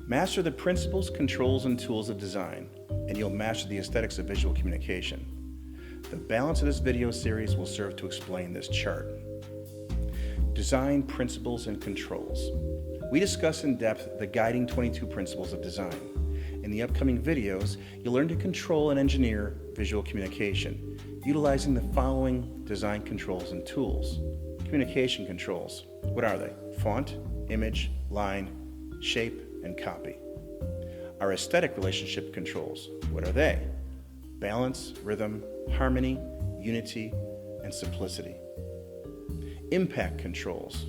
Master the principles, controls, and tools of design, and you'll master the aesthetics of visual communication. The balance of this video series will serve to explain this chart. Design principles and controls. We discuss in depth the guiding 22 principles of design. In the upcoming videos, you'll learn to control and engineer visual communication, utilizing the following design controls and tools. Communication controls. What are they? Font, image, line, shape, and copy. Our aesthetic relationship controls. What are they? Balance, rhythm, harmony, unity, and simplicity. Impact controls.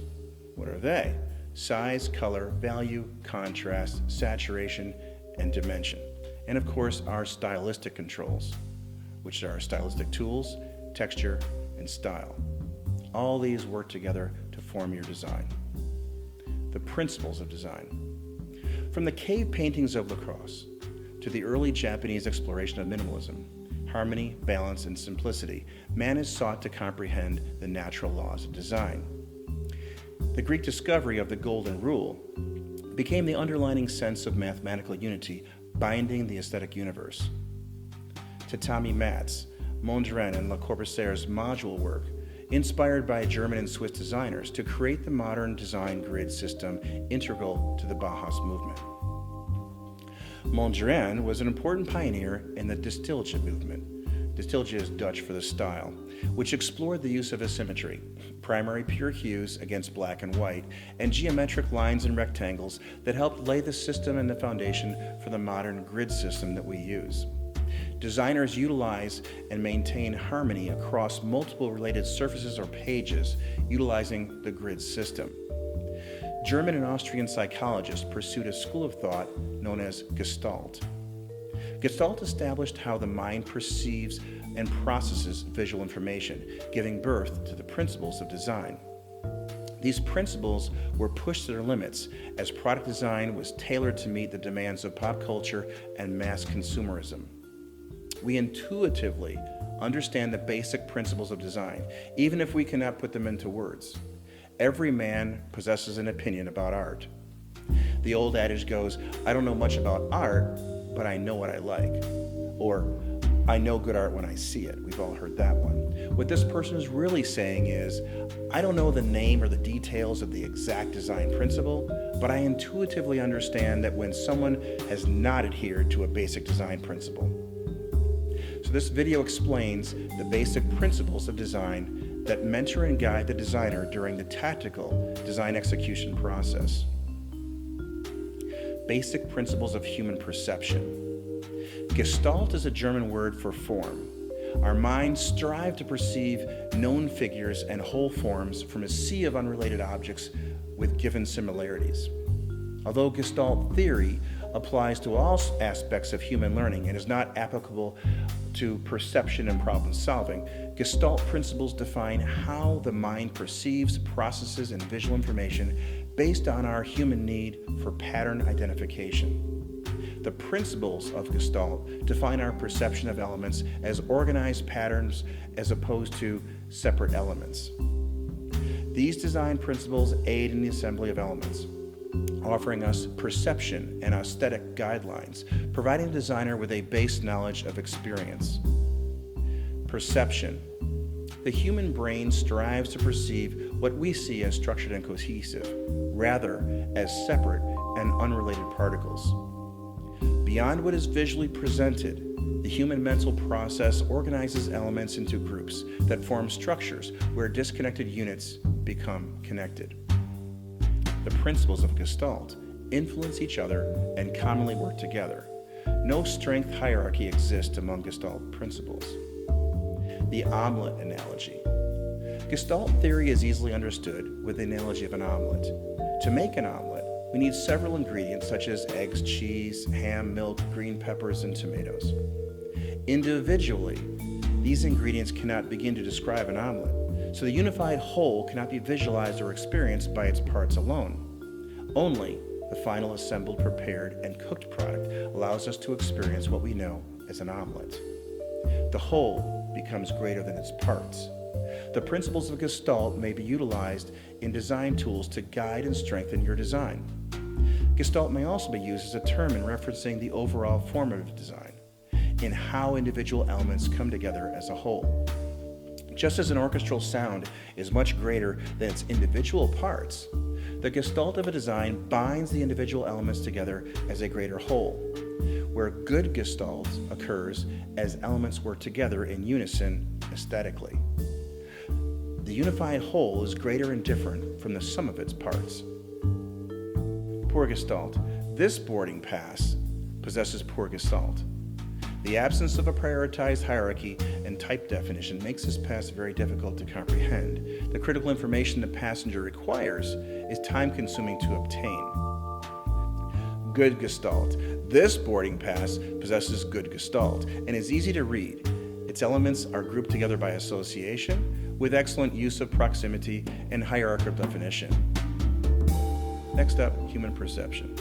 What are they? Size, color, value, contrast, saturation, and dimension. And of course, our stylistic controls, which are our stylistic tools, texture, and style. All these work together to form your design. The principles of design. From the cave paintings of lacrosse to the early Japanese exploration of minimalism, harmony, balance, and simplicity, man has sought to comprehend the natural laws of design. The Greek discovery of the Golden Rule became the underlying sense of mathematical unity binding the aesthetic universe. Tatami mats, Mondrian and Le Corbusier's module work, inspired by German and Swiss designers to create the modern design grid system integral to the Bauhaus movement. Mondrian was an important pioneer in the Gestalt movement. Gestalt is Dutch for the style, which explored the use of asymmetry, primary pure hues against black and white, and geometric lines and rectangles that helped lay the system and the foundation for the modern grid system that we use. Designers utilize and maintain harmony across multiple related surfaces or pages, utilizing the grid system. German and Austrian psychologists pursued a school of thought known as Gestalt. Gestalt established how the mind perceives and processes visual information, giving birth to the principles of design. These principles were pushed to their limits as product design was tailored to meet the demands of pop culture and mass consumerism. We intuitively understand the basic principles of design, even if we cannot put them into words. Every man possesses an opinion about art. The old adage goes, I don't know much about art, but I know what I like. Or, I know good art when I see it. We've all heard that one. What this person is really saying is, I don't know the name or the details of the exact design principle, but I intuitively understand that when someone has not adhered to a basic design principle. So this video explains the basic principles of design that mentor and guide the designer during the tactical design execution process. Basic principles of human perception. Gestalt is a German word for form. Our minds strive to perceive known figures and whole forms from a sea of unrelated objects with given similarities. Although Gestalt theory applies to all aspects of human learning and is not applicable to perception and problem solving, Gestalt principles define how the mind perceives, processes, and visual information based on our human need for pattern identification. The principles of Gestalt define our perception of elements as organized patterns as opposed to separate elements. These design principles aid in the assembly of elements, offering us perception and aesthetic guidelines, providing the designer with a base knowledge of experience. Perception. The human brain strives to perceive what we see as structured and cohesive, rather as separate and unrelated particles. Beyond what is visually presented, the human mental process organizes elements into groups that form structures where disconnected units become connected. The principles of Gestalt influence each other and commonly work together. No strength hierarchy exists among Gestalt principles. The omelet analogy. Gestalt theory is easily understood with the analogy of an omelet. To make an omelet, we need several ingredients such as eggs, cheese, ham, milk, green peppers, and tomatoes. Individually, these ingredients cannot begin to describe an omelet, so the unified whole cannot be visualized or experienced by its parts alone. Only the final assembled, prepared, and cooked product allows us to experience what we know as an omelet. The whole becomes greater than its parts. The principles of Gestalt may be utilized in design tools to guide and strengthen your design. Gestalt may also be used as a term in referencing the overall formative design, in how individual elements come together as a whole. Just as an orchestral sound is much greater than its individual parts, the gestalt of a design binds the individual elements together as a greater whole, where good gestalt occurs as elements work together in unison aesthetically. The unified whole is greater and different from the sum of its parts. Poor gestalt. This boarding pass possesses poor gestalt. The absence of a prioritized hierarchy and type definition makes this pass very difficult to comprehend. The critical information the passenger requires is time-consuming to obtain. Good gestalt. This boarding pass possesses good gestalt and is easy to read. Its elements are grouped together by association with excellent use of proximity and hierarchical definition. Next up, human perception.